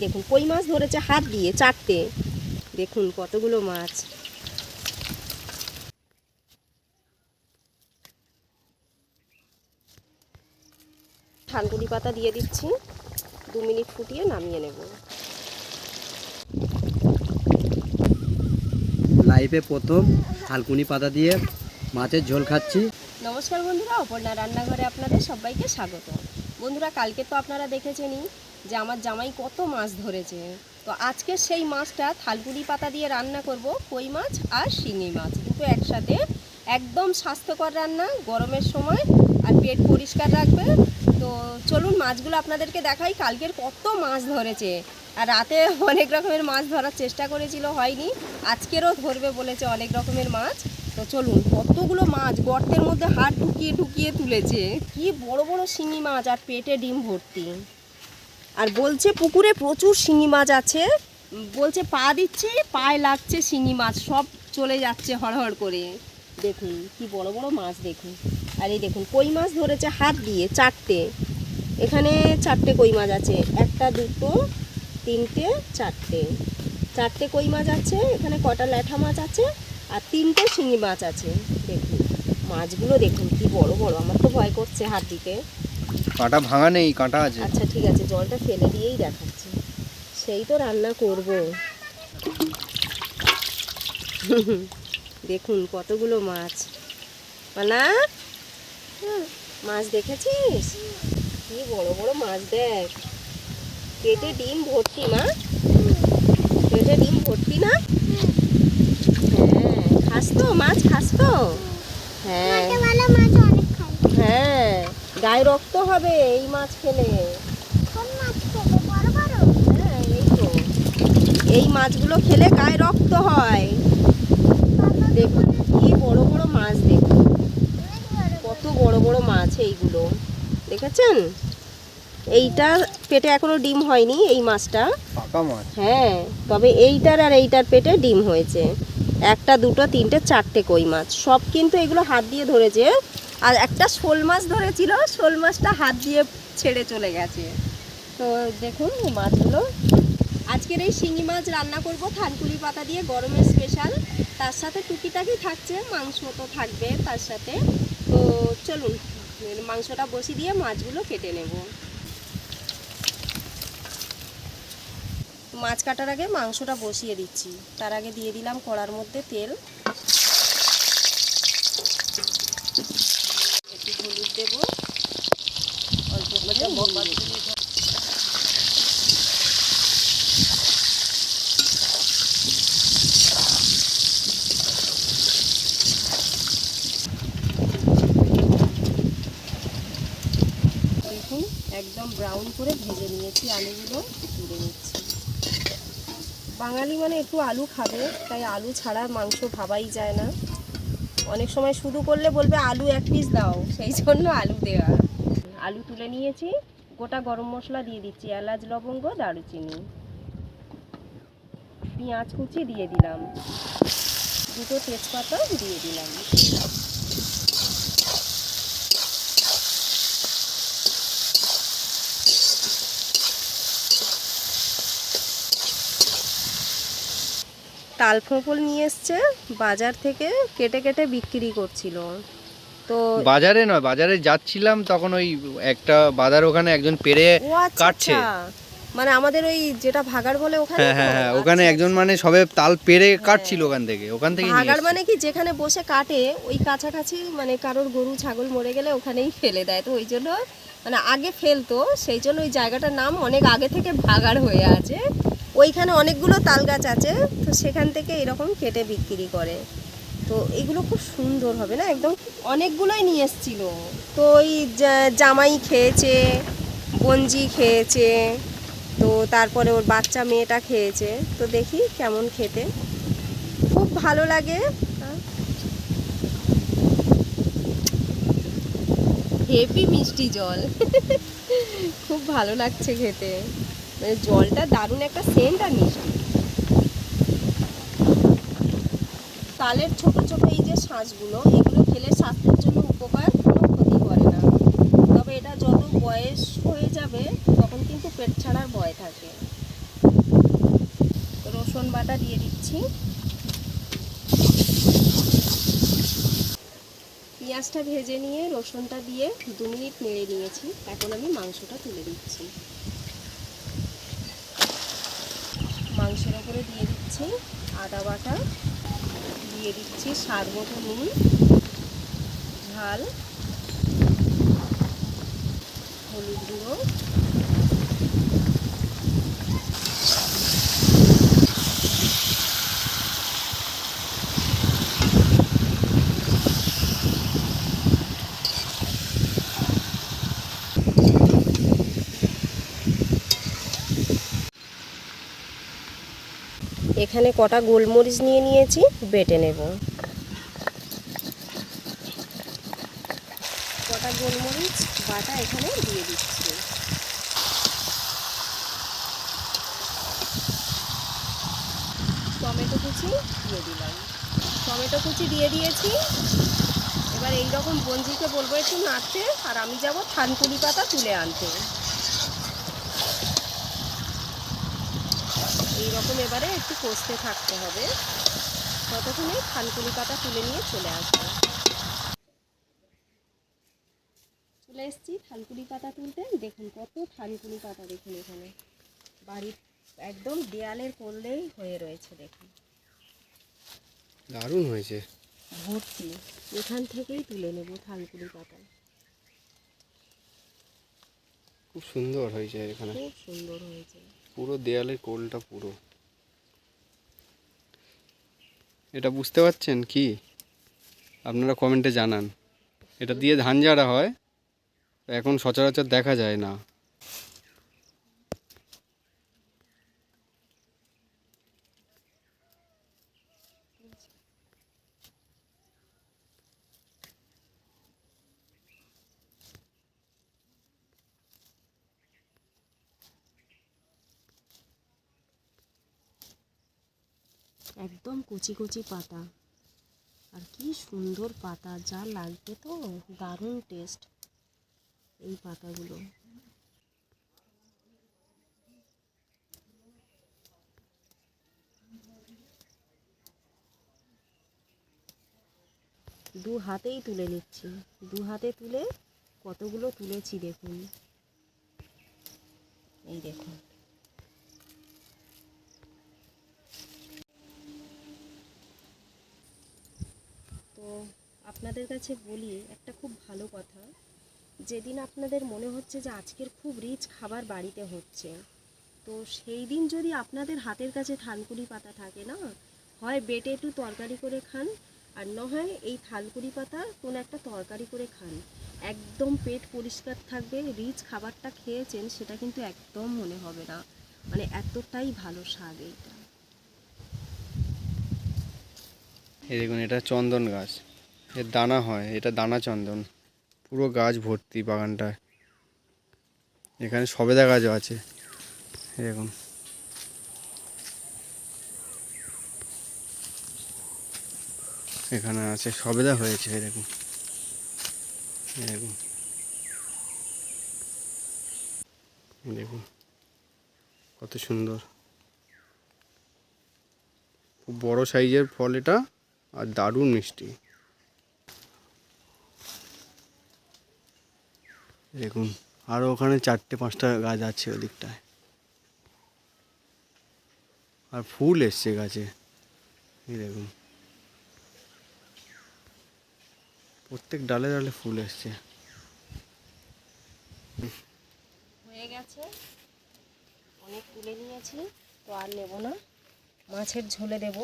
দেখুন কই মাছ ধরেছে হাত দিয়ে চারটে। দেখুন কতগুলো মাছ। থানকুনি পাতা দিয়ে দিচ্ছি, 2 মিনিট ফুটিয়ে নামিয়ে নেব। লাইফে প্রথম থানকুনি পাতা দিয়ে মাছের ঝোল খাচ্ছি। নমস্কার বন্ধুরা, অপর্ণা রান্নাঘরে আপনাদের সবাইকে স্বাগত। বন্ধুরা, কালকে তো আপনারা দেখেছেনই যে আমার জামাই কত মাছ ধরেছে। তো আজকে সেই মাছটা থানকুনি পাতা দিয়ে রান্না করব। কই মাছ আর শিঙি মাছ দুটো একসাথে, একদম স্বাস্থ্যকর রান্না গরমের সময়, আর পেট পরিষ্কার রাখবে। তো চলুন মাছগুলো আপনাদেরকে দেখাই। কালকের কত মাছ ধরেছে, আর রাতে অনেক রকমের মাছ ধরার চেষ্টা করেছিল, হয়নি। আজকেরও ধরবে বলেছে অনেক রকমের মাছ। তো চলুন, কতগুলো মাছ গর্তের মধ্যে হাত ঢুকিয়ে ঢুকিয়ে তুলেছে। কি বড় বড় শিঙি মাছ, আর পেটে ডিম ভর্তি। আর বলছে পুকুরে প্রচুর শিঙি মাছ আছে, বলছে পা দিচ্ছে পায়ে লাগছে শিঙি মাছ, সব চলে যাচ্ছে হড়হড় করে। দেখুন কি বড় বড় মাছ দেখুন। আর এই দেখুন কই মাছ ধরেছে হাত দিয়ে চারটে। এখানে চারটে কই মাছ আছে, একটা দুটো তিনটে চারটে, চারটে কই মাছ আছে। এখানে কটা ল্যাঠা মাছ আছে, আর তিনটে শিঙি মাছ আছে। দেখুন মাছগুলো দেখুন কি বড় বড়। আমার তো ভয় করছে হাত দিতে। কাঁটা ভাঙা নেই, কাঁটা আছে। আচ্ছা ঠিক আছে, জলটা ফেলে দিয়েই দেখাচ্ছি, সেই তো রান্না করব। দেখুন কতগুলো মাছ। না মাছ দেখেছিস, কি বড় বড় মাছ দেখ। পেটে ডিম ভর্তি। মা, পেটে ডিম ভর্তি না? হ্যাঁ, খাস তো মাছ, খাস তো? হ্যাঁ হ্যাঁ, গায়ে রক্ত হবে এই মাছ খেলে। হ্যাঁ, এই তো এই মাছগুলো খেলে গায়ে রক্ত হয়। দেখুন কি বড় বড় মাছ, দেখুন কত বড় বড় মাছ এইগুলো, দেখেছেন? এইটা পেটে এখনো ডিম হয়নি, এই মাছটা পাকা মাছ। হ্যাঁ, তবে এইটার আর এইটার পেটে ডিম হয়েছে। একটা দুটো তিনটে চারটে কই মাছ, সব কিন্তু এগুলো হাত দিয়ে ধরেছে। আর একটা শোল মাছ ধরেছিল, শোল মাছটা হাত দিয়ে ছেড়ে চলে গেছে। তো দেখুন এই মাছগুলো। আজকের এই শিঙি মাছ রান্না করব থানকুনি পাতা দিয়ে, গরমের স্পেশাল। তার সাথে টুকিটাকি থাকছে, মাংস তো থাকবে তার সাথে। তো চলুন মাংসটা বসিয়ে দিয়ে মাছগুলো কেটে নেব। মাছ কাটার আগে মাংসটা বসিয়ে দিচ্ছি। তার আগে দিয়ে দিলাম কড়ার মধ্যে তেল, একটু হলুদ দেব, অল্প করে নুন দেব। দেখুন একদম ব্রাউন করে ভেজে নিয়েছি, আলুগুলো তুলে নিচ্ছি। বাঙালি মানে একটু আলু খাবে, তাই আলু ছাড়া মাংস ভাবাই যায় না। অনেক সময় শুরু করলে বলবে আলু 1 পিস দাও, সেই জন্য আলু দেওয়া। আলু তুলে নিয়েছি, গোটা গরম মশলা দিয়ে দিচ্ছি, এলাচ লবঙ্গ দারুচিনি, পেঁয়াজ কুচি দিয়ে দিলাম, দুটো তেজপাতা দিয়ে দিলাম। তালফোপল নিয়ে এসছে বাজার থেকে, কেটে কেটে বিক্রি করছিল। তো বাজারে নয়, বাজারে যাচ্ছিলাম তখন ওই একটা বাজার, ওখানে একজন পেরে কাটছে। মানে আমাদের ওই যেটা ভাগাড় বলে ওখানে। হ্যাঁ হ্যাঁ হ্যাঁ, ওখানে একজন মানে সবে তাল পেরে কাটছিল ওখান থেকে ভাগাড় মানে কি যেখানে বসে কাটে, ওই কাছাকাছি মানে কারোর গরু ছাগল মরে গেলে ওখানেই ফেলে দেয়। তো ওই জন্য মানে আগে ফেলতো, সেই জন্য ওই জায়গাটার নাম অনেক আগে থেকে ভাগাড় হয়ে আছে। ওইখানে অনেকগুলো তাল গাছ আছে, তো সেখান থেকে এরকম কেটে বিক্রি করে। তো এগুলো খুব সুন্দর হবে না একদম। অনেকগুলোই নিয়ে এসেছিল। তো ওই জামাই খেয়েছে, বঞ্জি খেয়েছে, তো তারপরে ওর বাচ্চা মেয়েটা খেয়েছে। তো দেখি কেমন খেতে, খুব ভালো লাগে। হেভি মিষ্টি জল। খুব ভালো লাগছে খেতে, মানে জলটা দারুণ একটা সেন্ট আর মিষ্টি। তালের ছোট ছোট এই যে শাঁসগুলো, এগুলো খেলে স্বাস্থ্যের জন্য উপকার, কোনো ক্ষতি করে না। তবে এটা যত বয়স হয়ে যাবে তখন কিন্তু পেট ছাড়ার ভয় থাকে। বাটা দিয়ে দিচ্ছি। পেঁয়াজটা ভেজে নিয়ে রসুনটা দিয়ে 2 মিনিট নেড়ে নিয়েছি। এখন আমি মাংসটা তুলে দিচ্ছি। মাংসের ওপরে দিয়ে দিচ্ছি আদা বাটা, দিয়ে দিচ্ছি স্বাদ মতো নুন, ঝাল, হলুদ গুঁড়ো, এখানে কটা গোলমরিচ নিয়ে নিয়েছি, বেটে নেব। কটা গোলমরিচ বাটা এখানে দিয়ে দিচ্ছি। টমেটো কুচি দিয়ে দিলাম। টমেটো কুচি দিয়ে দিয়েছি। এবার এইরকম বঞ্জিকে বলবো একটু নাড়তে, আর আমি যাব থানকুনি পাতা তুলে আনতে। এইরকম এবারে একটু কষতে থাকতে হবে, ততক্ষণে থানকুনি পাতা তুলে নিয়ে চলে আসবো। চলে এসেছি থানকুনি পাতা তুলতে। দেখুন কত থানকুনি পাতা, দেখুন এখানে বাড়ির একদম দেয়ালের কোলেই হয়ে রয়েছে। দেখুন দারুণ হয়েছে, ভর্তি। এখান থেকেই তুলে নেব থানকুনি পাতা। খুব সুন্দর হয়েছে, এখানে খুব সুন্দর হয়েছে। পুরো দেয়ালের কোলটা পুরো। এটা বুঝতে পারছেন কি? আপনারা কমেন্টে জানান। এটা দিয়ে ধান ঝাড়া হয়, এখন সচরাচর দেখা যায় না। একদম কচি কচি পাতা, আর কি সুন্দর পাতা, যা লাগবে তো দারুণ টেস্ট এই পাতাগুলো। দু হাতেই তুলে নিচ্ছি। দু হাতে তুলে কতগুলো তুলেছি দেখুন। এই দেখুন। তো আপনাদের কাছে বলি একটা খুব ভালো কথা, যেদিন আপনাদের মনে হচ্ছে যে আজকের খুব রিচ খাবার বাড়িতে হচ্ছে, তো সেই দিন যদি আপনাদের হাতের কাছে থানকুনি পাতা থাকে না, হয় বেটে একটু তরকারি করে খান, আর না হয় এই থানকুনি পাতা কোনো একটা তরকারি করে খান। একদম পেট পরিষ্কার থাকবে, রিচ খাবারটা খেয়েছেন সেটা কিন্তু একদম মনে হবে না। মানে এতটাই ভালো স্বাদ এইটা। এই দেখুন, এটা চন্দন গাছ, এর দানা হয়, এটা দানা চন্দন। পুরো গাছ ভর্তি বাগানটায়। এখানে সবেদা গাছও আছে, এই দেখুন। এখানে আছে সবেদা হয়েছে, এই দেখুন, এই দেখুন, এই দেখুন কত সুন্দর। খুব বড় সাইজের ফল এটা, আর দারুণ মিষ্টি। দেখুন আরও ওখানে 4-5টা গাছ আছে ওদিকটায়, আর ফুল এসছে গাছে। এই দেখুন প্রত্যেক ডালে ডালে ফুল এসছে। হয়ে গেছে, অনেক তুলে নিয়েছি, তো আর নেব না। মাছের ঝোলে দেব,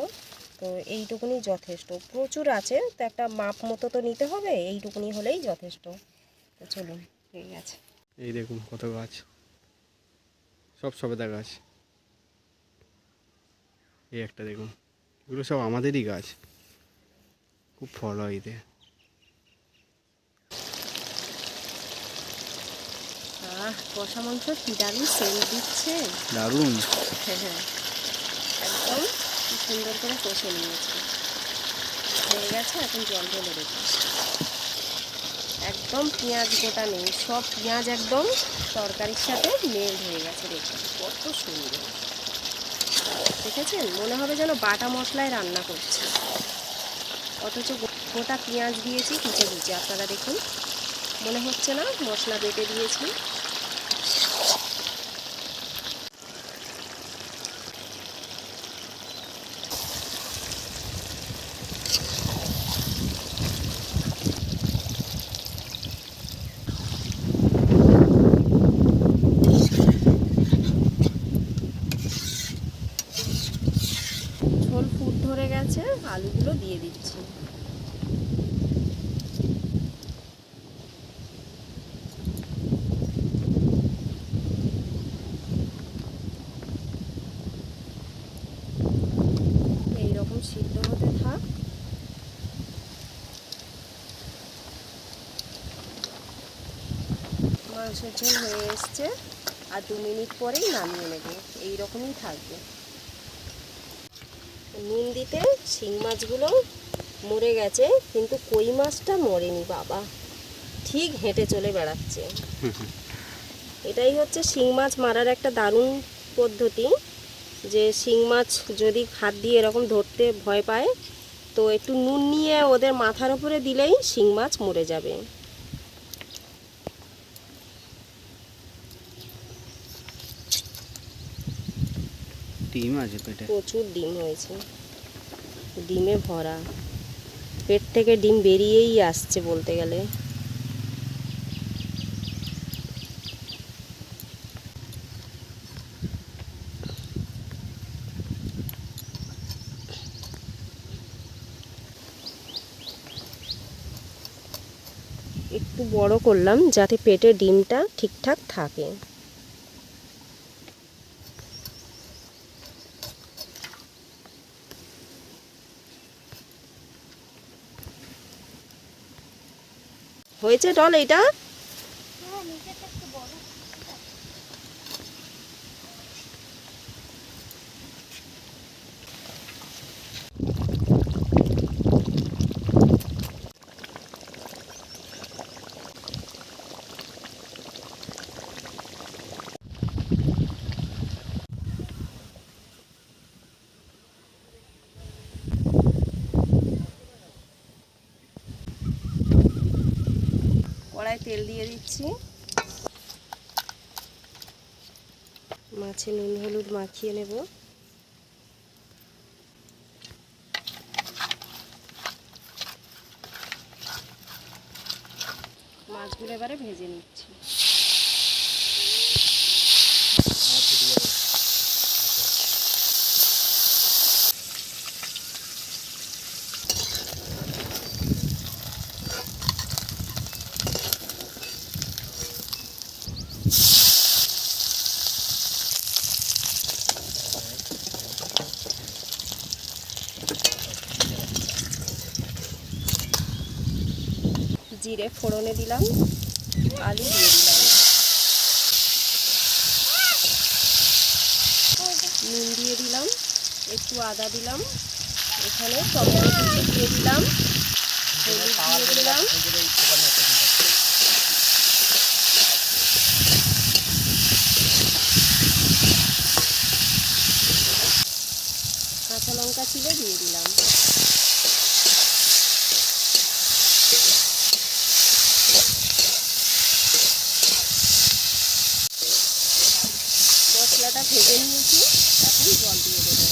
তো এইটুকুনি যথেষ্ট। প্রচুর আছে, তো একটা মাপ মতো তো নিতে হবে, এইটুকুনি হলেই যথেষ্ট। তো চলুন, হয়ে গেছে। এই দেখুন কত গাছ, সব সবেদা গাছ। এই একটা দেখুন, এগুলো সব আমাদেরই গাছ, খুব ফল হয় এতে। কষা মাংস কি দারুণ সেন্ট দিচ্ছে। দারুণ। হ্যাঁ হ্যাঁ, একদম কি সুন্দর করে কষে নিয়েছে। হয়ে গেছে, এখন জল ঢেলে দেবো। একদম পেঁয়াজ গোটা নেই, সব পেঁয়াজ একদম তরকারির সাথে মেল্ট হয়ে গেছে। দেখুন কত সুন্দর, দেখতে দেখেছেন? মনে হবে যেন বাটা মশলায় রান্না করছি, অথচ গোটা পেঁয়াজ দিয়েছি কুচে কুচে। আপনারা দেখুন, মনে হচ্ছে না মশলা বেটে দিয়েছি। ঝোল ফুট ধরে গেছে, আলুগুলো দিয়ে দিচ্ছি। এইরকম সিদ্ধ হতে থাক। মাংসের ঝোল হয়ে এসছে, আর 2 মিনিট পরেই নামিয়ে নেব। এইরকমই থাকবে। নুন দিতে শিং মাছগুলো মরে গেছে, কিন্তু কই মাছটা মরেনি বাবা, ঠিক হেঁটে চলে বেড়াচ্ছে। এটাই হচ্ছে শিং মাছ মারার একটা দারুণ পদ্ধতি, যে শিং মাছ যদি হাত দিয়ে এরকম ধরতে ভয় পায়, তো একটু নুন নিয়ে ওদের মাথার উপরে দিলেই শিং মাছ মরে যাবে। ডিম আছে পেটে, প্রচুর ডিম হয়েছে, ডিমে ভরা, পেট থেকে ডিম বেরিয়েই আসছে বলতে গেলে। একটু বড় করলাম যাতে পেটে ডিমটা ঠিকঠাক থাকে। হয়েছে ডল এইটা? কড়াই তেল দিয়ে দিচ্ছি, মাছে নুন হলুদ মাখিয়ে নেব। মাছগুলো এবারে ভেজে নিচ্ছি। জিরে ফোড়নে দিলাম, আলু দিয়ে দিলাম, নুন দিয়ে দিলাম, একটু আদা দিলাম, এখানে টমেটো কুচি দিয়ে দিলাম, হলুদ দিয়ে দিলাম, কাঁচা লঙ্কা চিড়ে দিয়ে দিলাম। মশলাটা ভেজে নিয়েছি, এখন জল দিয়ে দেবো।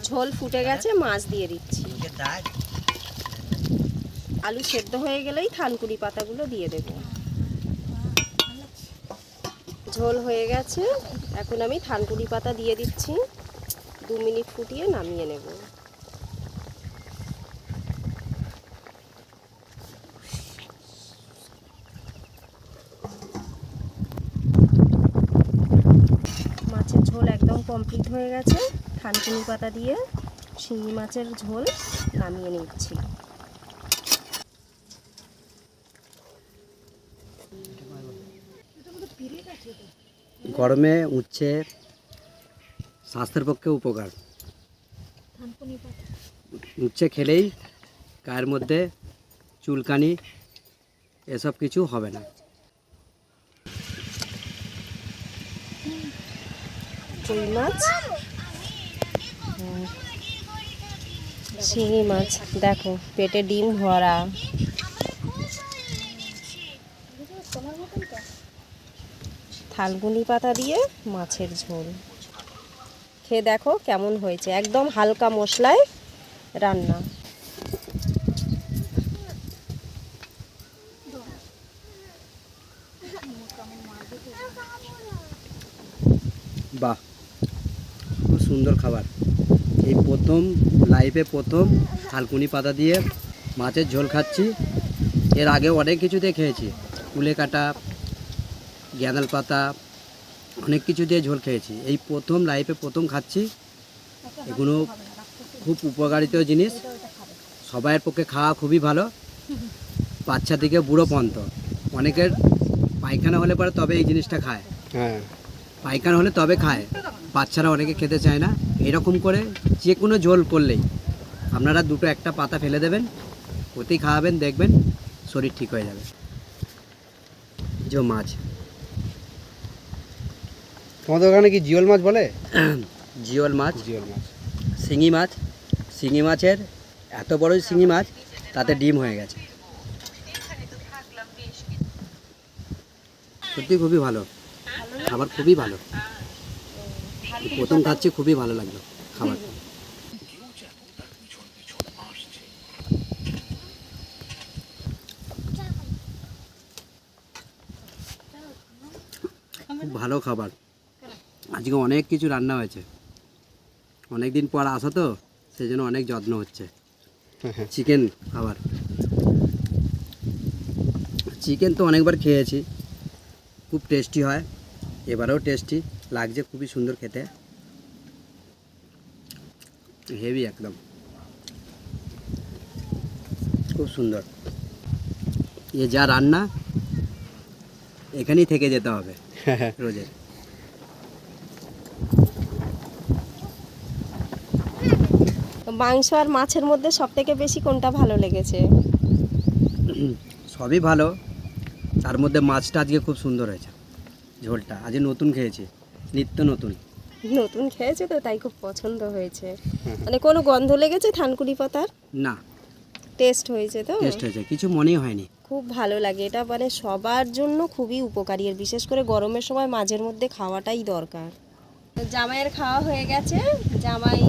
ঝোল ফুটে গেছে, মাছ দিয়ে দিচ্ছি। আলু সেদ্ধ হয়ে গেলেই থানকুনি পাতাগুলো দিয়ে দেব। ঝোল হয়ে গেছে, এখন আমি থানকুনি পাতা দিয়ে দিচ্ছি। 2 মিনিট ফুটিয়ে নামিয়ে নেব। মাছের ঝোল একদম কমপ্লিট হয়ে গেছে। থানকুনি পাতা দিয়ে শিঙি মাছের ঝোল নামিয়ে নিচ্ছি। গরমে উচ্ছে স্বাস্থ্যের পক্ষে উপকার। উচ্ছে খেলেই গায়ের মধ্যে চুলকানি এসব কিছু হবে না। কই মাছ, শিঙি মাছ, দেখো পেটে ডিম ভরা। থালকুনি পাতা দিয়ে মাছের ঝোল, খেয়ে দেখো কেমন হয়েছে, একদম হালকা মশলায় রান্না। বাহ, খুব সুন্দর খাবার। এই প্রথম লাইফে প্রথম থালকুনি পাতা দিয়ে মাছের ঝোল খাচ্ছি। এর আগে অনেক কিছু দিয়ে খেয়েছি, কুলে কাটা, গ্যাঁদাল পাতা, অনেক কিছু দিয়ে ঝোল খেয়েছি। এই প্রথম লাইফে প্রথম খাচ্ছি। এগুলো খুব উপকারিত জিনিস, সবাইয়ের পক্ষে খাওয়া খুবই ভালো। বাচ্চা থেকে বুড়ো পর্যন্ত অনেকের পায়খানা হলে পরে তবে এই জিনিসটা খায়, হ্যাঁ, পায়খানা হলে তবে খায়, বাচ্চারা অনেকে খেতে চায় না। এরকম করে যে কোনো ঝোল করলেই আপনারা দুটো একটা পাতা ফেলে দেবেন, ওতেই খাওয়াবেন, দেখবেন শরীর ঠিক হয়ে যাবে। যে মাছ, তোমাদের ওখানে কি জিওল মাছ বলে? জিওল মাছ, জিওল মাছ, শিঙি মাছ। শিঙি মাছের এত বড় শিঙি মাছ, তাতে ডিম হয়ে গেছে। সত্যি খুবই ভালো খাবার, খুবই ভালো। প্রথম খাচ্ছি, খুবই ভালো লাগলো খাবার। খুব ভালো খাবার। আজকে অনেক কিছু রান্না হয়েছে, অনেক দিন পর আসো তো, সেই জন্য অনেক যত্ন হচ্ছে। চিকেন খাবার, চিকেন তো অনেকবার খেয়েছি, খুব টেস্টি হয়, এবারেও টেস্টি লাগছে, খুবই সুন্দর খেতে, হেভি একদম, খুব সুন্দর। এ যা রান্না, এখানেই থেকে যেতে হবে রোজে। মাংস আর মাছের মধ্যে সব থেকে বেশি কোনটা ভালো লেগেছে? সবই ভালো, তার মধ্যে মাছটা আজকে খুব সুন্দর হয়েছে। ঝোলটা আজকে নতুন খেয়েছি, নিত্য নতুন। নতুন খেয়েছে তো তাই খুব পছন্দ হয়েছে। মানে কোনো গন্ধ লেগেছে থানকুনি পাতার? না, টেস্ট হয়েছে তো? টেস্ট হয়েছে, কিছু মনেই হয়নি। খুব ভালো লাগে এটা, মানে সবার জন্য খুবই উপকারী, আর বিশেষ করে গরমের সময় মাঝের মধ্যে খাওয়াটাই দরকার। তো জামাইয়ের খাওয়া হয়ে গেছে, জামাই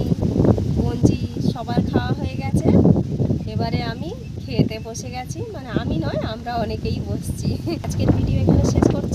গঞ্জি সবার খাওয়া হয়ে গেছে, এবারে আমি খেতে বসে গেছি। মানে আমি নয়, আমরা অনেকেই বসছি। আজকের ভিডিও এখানে শেষ করছি।